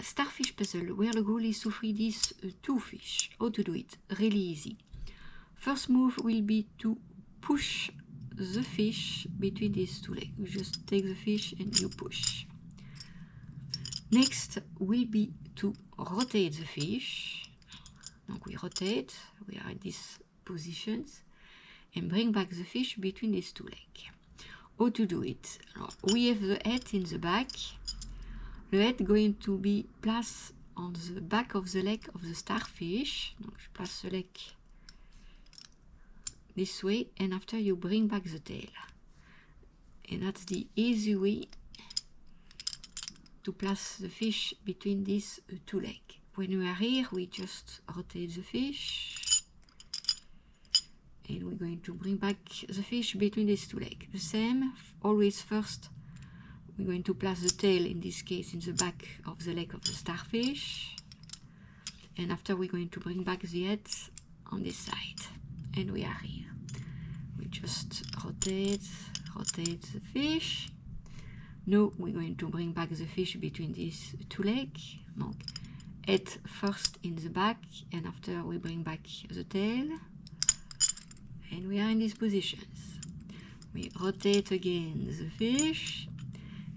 Starfish puzzle where the goal is to free these two fish. How to do it? Really easy. First move will be to push the fish between these two legs. You just take the fish and you push. Next will be to rotate the fish. Donc we rotate, we are in these positions, and bring back the fish between these two legs. How to do it? Alors, we have the head in the back. The head going to be placed on the back of the leg of the starfish. Donc je place the leg this way, and after you bring back the tail. And that's the easy way to place the fish between these two legs. When we are here, we just rotate the fish, and we're going to bring back the fish between these two legs. The same, always first, we're going to place the tail, in this case, in the back of the leg of the starfish, and after we're going to bring back the head on this side, and we are here. We just rotate the fish. Now we're going to bring back the fish between these two legs. Donc, head first in the back, and after we bring back the tail, and we are in these positions. We rotate again the fish,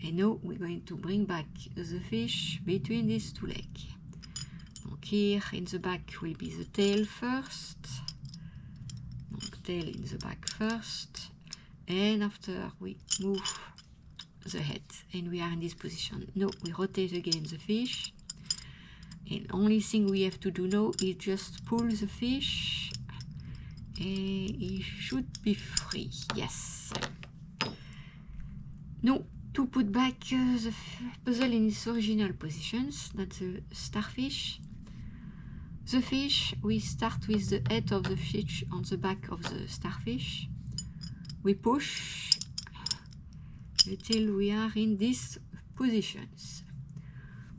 and now we're going to bring back the fish between these two legs. Donc here in the back will be the tail first. Donc tail in the back first, and after we move the head, and we are in this position. Now we rotate again the fish, and only thing we have to do now is just pull the fish, and he should be free. Yes. Now to put back the puzzle in its original positions, that's the starfish. The fish, we start with the head of the fish on the back of the starfish. We push until we are in these positions.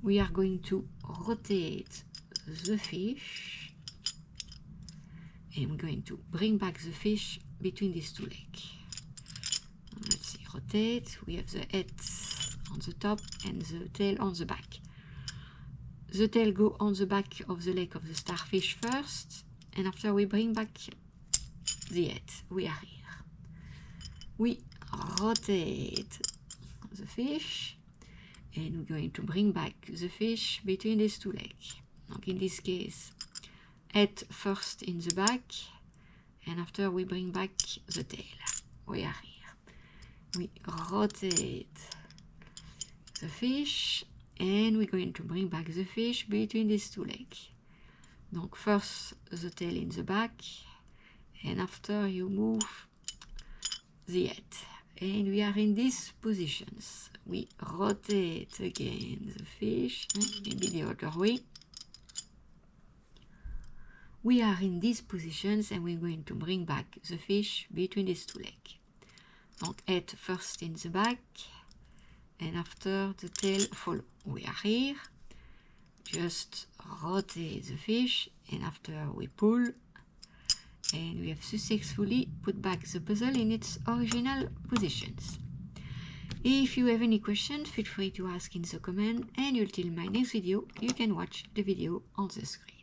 We are going to rotate the fish, and we're going to bring back the fish between these two legs. Let's see, rotate. We have the head on the top and the tail on the back. The tail go on the back of the leg of the starfish first, and after we bring back the head. We are here. We rotate the fish, and we're going to bring back the fish between these two legs. Donc in this case, head first in the back, and after we bring back the tail. We are here. We rotate the fish, and we're going to bring back the fish between these two legs. Donc first the tail in the back, and after you move the head. And we are in these positions. We rotate again the fish, maybe the other way. We are in these positions, and we're going to bring back the fish between these two legs. Donc head first in the back, and after the tail follow. We are here. Just rotate the fish, and after we pull, and we have successfully put back the puzzle in its original positions. If you have any questions, feel free to ask in the comment, and until my next video, you can watch the video on the screen.